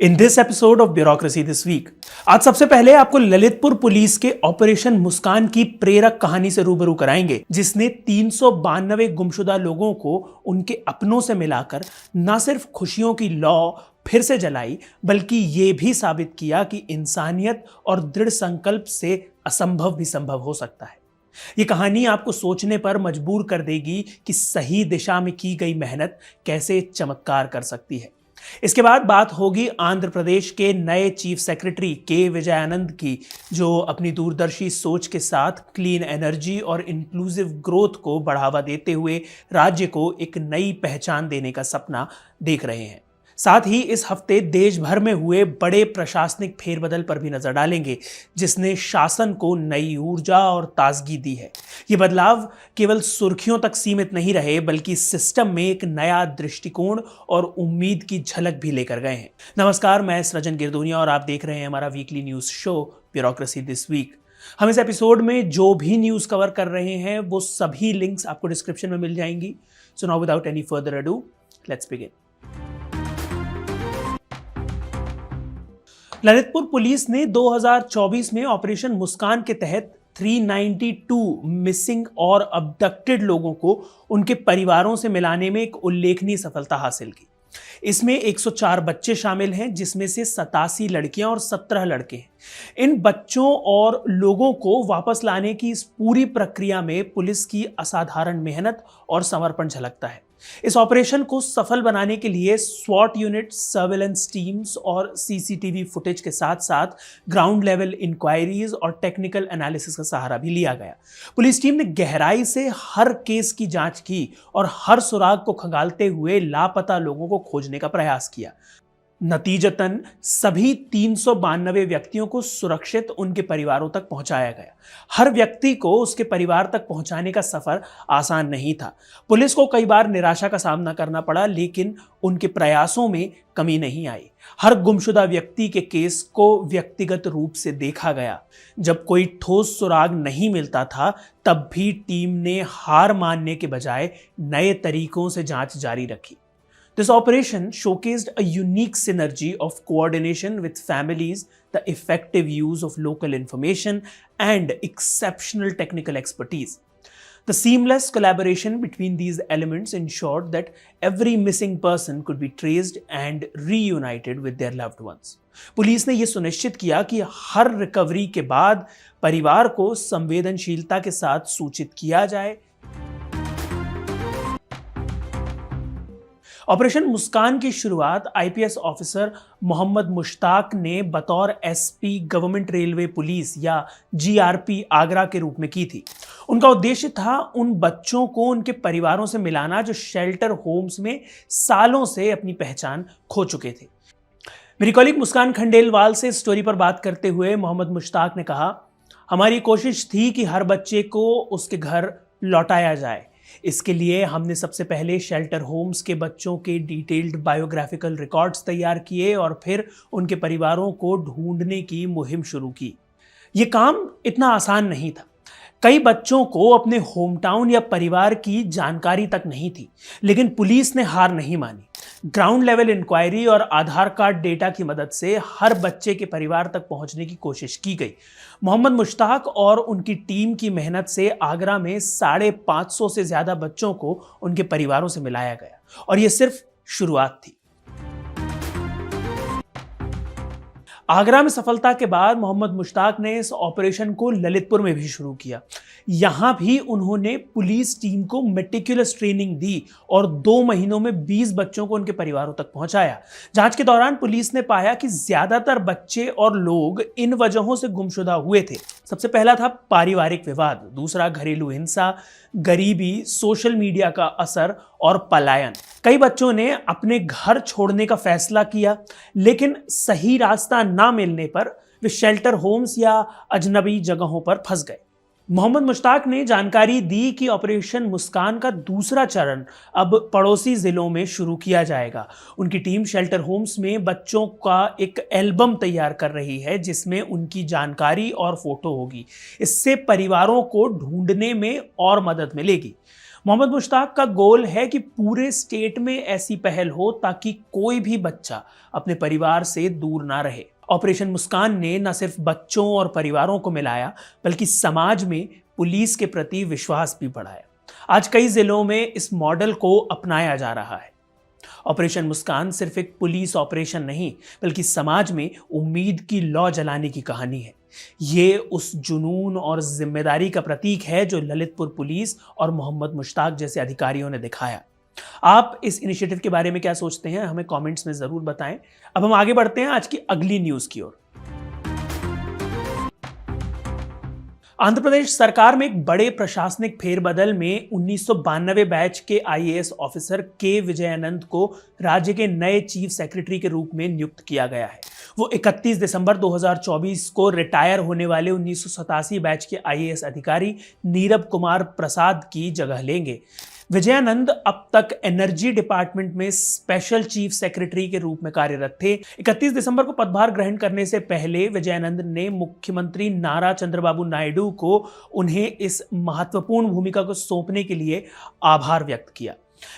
In this episode of bureaucracy this week आज सबसे पहले आपको ललितपुर पुलिस के ऑपरेशन मुस्कान की प्रेरक कहानी से रूबरू कराएंगे, जिसने 392 गुमशुदा लोगों को उनके अपनों से मिलाकर न सिर्फ खुशियों की लौ फिर से जलाई, बल्कि ये भी साबित किया कि इंसानियत और दृढ़ संकल्प से असंभव भी संभव हो सकता है। ये कहानी आपको सोचने पर मजबूर कर देगी कि सही दिशा में की गई मेहनत कैसे चमत्कार कर सकती है। इसके बाद बात होगी आंध्र प्रदेश के नए चीफ सेक्रेटरी के विजयानंद की, जो अपनी दूरदर्शी सोच के साथ क्लीन एनर्जी और इंक्लूसिव ग्रोथ को बढ़ावा देते हुए राज्य को एक नई पहचान देने का सपना देख रहे हैं। साथ ही इस हफ्ते देश भर में हुए बड़े प्रशासनिक फेरबदल पर भी नजर डालेंगे, जिसने शासन को नई ऊर्जा और ताजगी दी है। ये बदलाव केवल सुर्खियों तक सीमित नहीं रहे, बल्कि सिस्टम में एक नया दृष्टिकोण और उम्मीद की झलक भी लेकर गए हैं। नमस्कार, मैं सृजन गिरदोनिया और आप देख रहे हैं हमारा weekly news show bureaucracy this week. हम इस एपिसोड में जो भी न्यूज कवर कर रहे हैं वो सभी लिंक्स आपको डिस्क्रिप्शन में मिल जाएंगी। So now without any further ado, let's begin. Lalitpur police ने 2024 में ऑपरेशन मुस्कान के तहत 392 मिसिंग और अबडक्टेड लोगों को उनके परिवारों से मिलाने में एक उल्लेखनीय सफलता हासिल की। इसमें 104 बच्चे शामिल हैं, जिसमें से 87 लड़कियां और 17 लड़के हैं। इन बच्चों और लोगों को वापस लाने की इस पूरी प्रक्रिया में पुलिस की असाधारण मेहनत और समर्पण झलकता है। इस ऑपरेशन को सफल बनाने के लिए स्वॉट यूनिट, सर्वेलेंस टीम्स और सीसीटीवी फुटेज के साथ साथ ग्राउंड लेवल इंक्वायरीज और टेक्निकल एनालिसिस का सहारा भी लिया गया। पुलिस टीम ने गहराई से हर केस की जांच की और हर सुराग को खंगालते हुए लापता लोगों को खोजने का प्रयास किया। नतीजतन सभी 392 व्यक्तियों को सुरक्षित उनके परिवारों तक पहुंचाया गया। हर व्यक्ति को उसके परिवार तक पहुंचाने का सफर आसान नहीं था। पुलिस को कई बार निराशा का सामना करना पड़ा, लेकिन उनके प्रयासों में कमी नहीं आई। हर गुमशुदा व्यक्ति के केस को व्यक्तिगत रूप से देखा गया। जब कोई ठोस सुराग नहीं मिलता था, तब भी टीम ने हार मानने के बजाय नए तरीकों से जांच जारी रखी। This operation showcased a unique synergy of coordination with families, the effective use of local information, and exceptional technical expertise. The seamless collaboration between these elements ensured that every missing person could be traced and reunited with their loved ones. Police ने यह सुनिश्चित किया कि हर recovery के बाद परिवार को संवेदनशीलता के साथ सूचित किया जाए। ऑपरेशन मुस्कान की शुरुआत आईपीएस ऑफिसर मोहम्मद मुश्ताक ने बतौर एसपी गवर्नमेंट रेलवे पुलिस या जीआरपी आगरा के रूप में की थी। उनका उद्देश्य था उन बच्चों को उनके परिवारों से मिलाना जो शेल्टर होम्स में सालों से अपनी पहचान खो चुके थे। मेरी कॉलीग मुस्कान खंडेलवाल से इस स्टोरी पर बात करते हुए मोहम्मद मुश्ताक ने कहा, हमारी कोशिश थी कि हर बच्चे को उसके घर लौटाया जाए। इसके लिए हमने सबसे पहले शेल्टर होम्स के बच्चों के डिटेल्ड बायोग्राफिकल रिकॉर्ड्स तैयार किए और फिर उनके परिवारों को ढूंढने की मुहिम शुरू की। ये काम इतना आसान नहीं था। कई बच्चों को अपने होम टाउन या परिवार की जानकारी तक नहीं थी, लेकिन पुलिस ने हार नहीं मानी। ग्राउंड लेवल इंक्वायरी और आधार कार्ड डेटा की मदद से हर बच्चे के परिवार तक पहुंचने की कोशिश की गई। मोहम्मद मुश्ताक और उनकी टीम की मेहनत से आगरा में 550 से ज्यादा बच्चों को उनके परिवारों से मिलाया गया, और यह सिर्फ शुरुआत थी। आगरा में सफलता के बाद मोहम्मद मुश्ताक ने इस ऑपरेशन को ललितपुर में भी शुरू किया। यहां भी उन्होंने पुलिस टीम को मेटिकुलस ट्रेनिंग दी और 2 महीनों में 20 बच्चों को उनके परिवारों तक पहुंचाया। जांच के दौरान पुलिस ने पाया कि ज्यादातर बच्चे और लोग इन वजहों से गुमशुदा हुए थे। सबसे पहला था पारिवारिक विवाद, दूसरा घरेलू हिंसा, गरीबी, सोशल मीडिया का असर और पलायन। कई बच्चों ने अपने घर छोड़ने का फैसला किया, लेकिन सही रास्ता ना मिलने पर वे शेल्टर होम्स या अजनबी जगहों पर फंस गए। मोहम्मद मुश्ताक ने जानकारी दी कि ऑपरेशन मुस्कान का दूसरा चरण अब पड़ोसी जिलों में शुरू किया जाएगा। उनकी टीम शेल्टर होम्स में बच्चों का एक एल्बम तैयार कर रही है, जिसमें उनकी जानकारी और फोटो होगी। इससे परिवारों को ढूंढने में और मदद मिलेगी। मोहम्मद मुश्ताक का गोल है कि पूरे स्टेट में ऐसी पहल हो ताकि कोई भी बच्चा अपने परिवार से दूर ना रहे। ऑपरेशन मुस्कान ने न सिर्फ बच्चों और परिवारों को मिलाया, बल्कि समाज में पुलिस के प्रति विश्वास भी बढ़ाया। आज कई जिलों में इस मॉडल को अपनाया जा रहा है। ऑपरेशन मुस्कान सिर्फ एक पुलिस ऑपरेशन नहीं, बल्कि समाज में उम्मीद की लौ जलाने की कहानी है। ये उस जुनून और जिम्मेदारी का प्रतीक है जो ललितपुर पुलिस और मोहम्मद मुश्ताक जैसे अधिकारियों ने दिखाया। आप इस इनिशिएटिव के बारे में क्या सोचते हैं, हमें कमेंट्स में जरूर बताएं। अब हम आगे बढ़ते हैं आज की अगली न्यूज की ओर। आंध्र प्रदेश सरकार में एक बड़े प्रशासनिक फेरबदल में 1992 बैच के आईएएस ऑफिसर के विजयानंद को राज्य के नए चीफ सेक्रेटरी के रूप में नियुक्त किया गया है। वो 31 दिसंबर 2024 को रिटायर होने वाले 1987 बैच के आईएएस अधिकारी नीरब कुमार प्रसाद की जगह लेंगे। विजयानंद अब तक एनर्जी डिपार्टमेंट में स्पेशल चीफ सेक्रेटरी के रूप में कार्यरत थे। 31 दिसंबर को पदभार ग्रहण करने से पहले विजयानंद ने मुख्यमंत्री नारा चंद्रबाबू नायडू को उन्हें इस महत्वपूर्ण भूमिका को सौंपने के लिए आभार व्यक्त किया।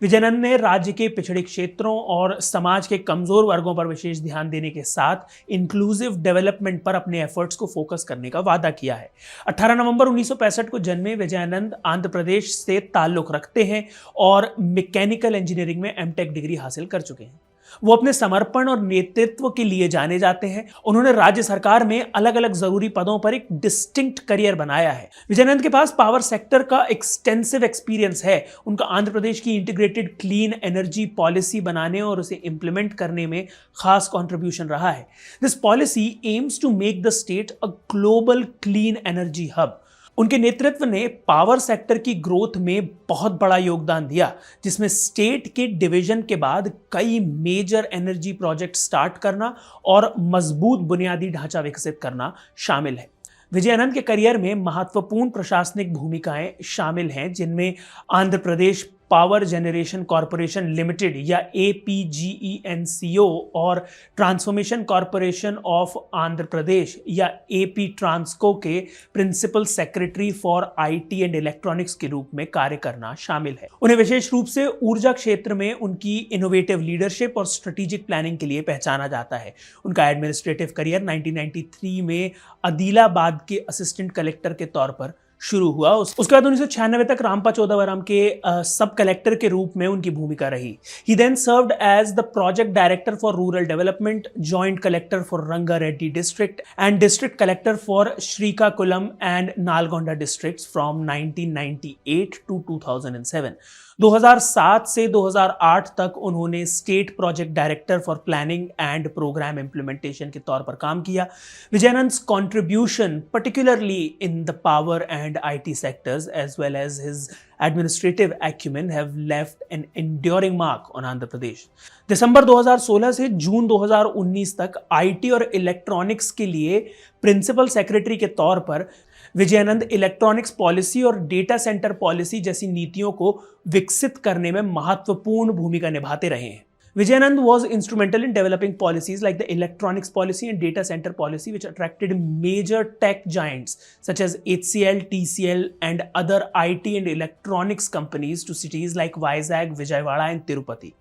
विजयानंद ने राज्य के पिछड़े क्षेत्रों और समाज के कमजोर वर्गों पर विशेष ध्यान देने के साथ इंक्लूसिव डेवलपमेंट पर अपने एफर्ट्स को फोकस करने का वादा किया है। 18 नवंबर 1965 को जन्मे विजयानंद आंध्र प्रदेश से ताल्लुक रखते हैं और मैकेनिकल इंजीनियरिंग में एमटेक डिग्री हासिल कर चुके हैं। वो अपने समर्पण और नेतृत्व के लिए जाने जाते हैं। उन्होंने राज्य सरकार में अलग अलग जरूरी पदों पर एक डिस्टिंक्ट करियर बनाया है। विजयानंद के पास पावर सेक्टर का एक्सटेंसिव एक्सपीरियंस है। उनका आंध्र प्रदेश की इंटीग्रेटेड क्लीन एनर्जी पॉलिसी बनाने और उसे इंप्लीमेंट करने में खास कंट्रीब्यूशन रहा है। This policy aims to make the state a global clean energy hub. उनके नेतृत्व ने पावर सेक्टर की ग्रोथ में बहुत बड़ा योगदान दिया, जिसमें स्टेट के डिवीजन के बाद कई मेजर एनर्जी प्रोजेक्ट स्टार्ट करना और मजबूत बुनियादी ढांचा विकसित करना शामिल है। विजयानंद के करियर में महत्वपूर्ण प्रशासनिक भूमिकाएं शामिल हैं, जिनमें Andhra Pradesh power generation corporation limited या APGENCO और transformation corporation of Andhra Pradesh या AP ट्रांसको के principal secretary for IT and electronics के रूप में कार्य करना शामिल है। उन्हें विशेष रूप से ऊर्जा क्षेत्र में उनकी इनोवेटिव लीडरशिप और स्ट्रेटेजिक प्लानिंग के लिए पहचाना जाता है। उनका एडमिनिस्ट्रेटिव करियर 1993 में आदिलाबाद के असिस्टेंट कलेक्टर के तौर पर शुरू हुआ। उसके बाद 1996 तक रामपा चोदावरम के सब कलेक्टर के रूप में उनकी भूमिका रही। He then served as the project director for rural development, joint collector for Rangareddy district and district collector for Srikakulam and Nalgonda districts from 1998 to 2007. 2007 से 2008 तक उन्होंने state project director for planning and programme implementation के तौर पर काम किया। Vijayanand's contribution particularly in the power and IT sectors as well as his administrative acumen have left an enduring mark on Andhra Pradesh. दिसंबर 2016 से जून 2019 तक IT और electronics के लिए प्रिंसिपल सेक्रेटरी के तौर पर विजयानंद इलेक्ट्रॉनिक्स पॉलिसी और डेटा सेंटर पॉलिसी जैसी नीतियों को विकसित करने में महत्वपूर्ण भूमिका निभाते रहे हैं। Vijayanand was instrumental in developing policies like the electronics policy and data center policy, which attracted major tech giants such as HCL, TCL, and other IT and electronics companies to cities like Vizag, Vijayawada and Tirupati.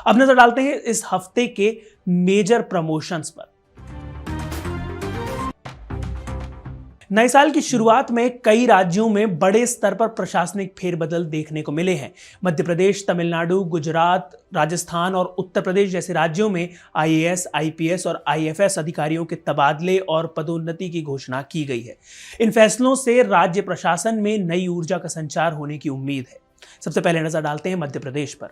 अब नजर डालते हैं इस हफ्ते के major promotions पर। नए साल की शुरुआत में कई राज्यों में बड़े स्तर पर प्रशासनिक फेरबदल देखने को मिले हैं। मध्य प्रदेश, तमिलनाडु, गुजरात, राजस्थान और उत्तर प्रदेश जैसे राज्यों में IAS, IPS और IFS अधिकारियों के तबादले और पदोन्नति की घोषणा की गई है। इन फैसलों से राज्य प्रशासन में नई ऊर्जा का संचार होने की उम्मीद है। सबसे पहले नजर डालते हैं मध्य प्रदेश पर।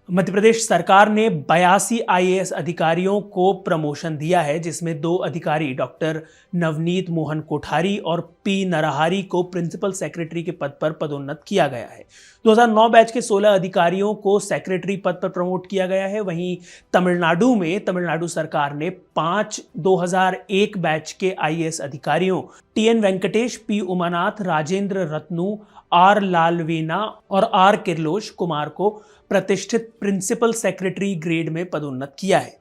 मध्य प्रदेश सरकार ने 82 IAS अधिकारियों को प्रमोशन दिया है, जिसमें 2 अधिकारी डॉक्टर नवनीत मोहन कोठारी और P नरहरी को प्रिंसिपल सेक्रेटरी के पद पर पदोन्नत किया गया है। 2009 बैच के 16 अधिकारियों को सेक्रेटरी पद पर प्रमोट किया गया है। वहीं तमिलनाडु में तमिलनाडु सरकार ने 5 2001 बैच के IAS अधिकारियों TN Venkatesh, P Umanath, Rajendra Ratnu, R लालवेना और R किरलोच कुमार को प्रतिष्ठित प्रिंसिपल सेक्रेटरी ग्रेड में पदोन्नत किया है।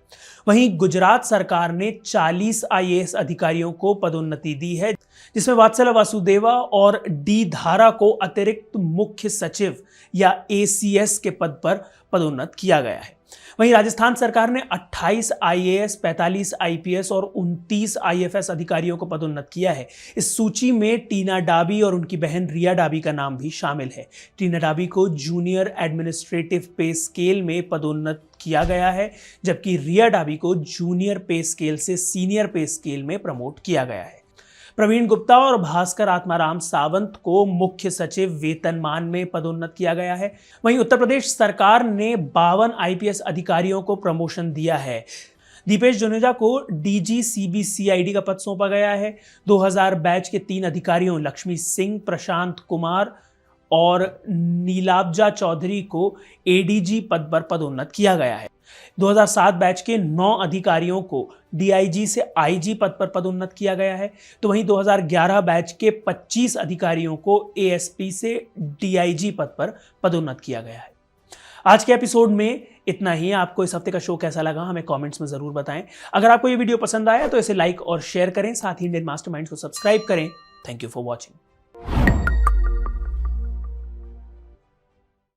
वहीं गुजरात सरकार ने 40 आईएएस अधिकारियों को पदोन्नति दी है, जिसमें वात्सल्य वासुदेवा और डी धारा को अतिरिक्त मुख्य सचिव या एसीएस के पद पर पदोन्नत किया गया है। वहीं राजस्थान सरकार ने 28 आईएएस, 45 आईपीएस और 29 आईएफएस अधिकारियों को पदोन्नत किया है। इस सूची में टीना डाबी और उनकी बहन रिया डाबी का नाम भी शामिल है। टीना डाबी को जूनियर एडमिनिस्ट्रेटिव पे स्केल में पदोन्नत किया गया है, जबकि रिया डाबी को जूनियर पे स्केल से सीनियर पे स्केल में प्रमोट किया गया है। प्रवीण गुप्ता और भास्कर आत्माराम सावंत को मुख्य सचिव वेतनमान में पदोन्नत किया गया है। वहीं उत्तर प्रदेश सरकार ने 52 आईपीएस अधिकारियों को प्रमोशन दिया है। दीपेश जुनेजा को डीजी सीबीसीआईडी का पद सौंपा गया है। 2000 बैच के 3 अधिकारियों लक्ष्मी सिंह, प्रशांत कुमार और नीलाब्जा चौधरी को एडीजी पद पर पदोन्नत किया गया है। 2007 बैच के 9 अधिकारियों को डीआईजी से आईजी पद पर पदोन्नत किया गया है। तो वहीं 2011 बैच के 25 अधिकारियों को एएसपी से डीआईजी पद पर पदोन्नत किया गया है। आज के एपिसोड में इतना ही। आपको इस हफ्ते का शो कैसा लगा हमें कमेंट्स में जरूर बताएं। अगर आपको ये वीडियो पसंद आया तो इसे लाइक और शेयर करें, साथ ही इंडियन मास्टरमाइंड्स को सब्सक्राइब करें। Thank you for watching.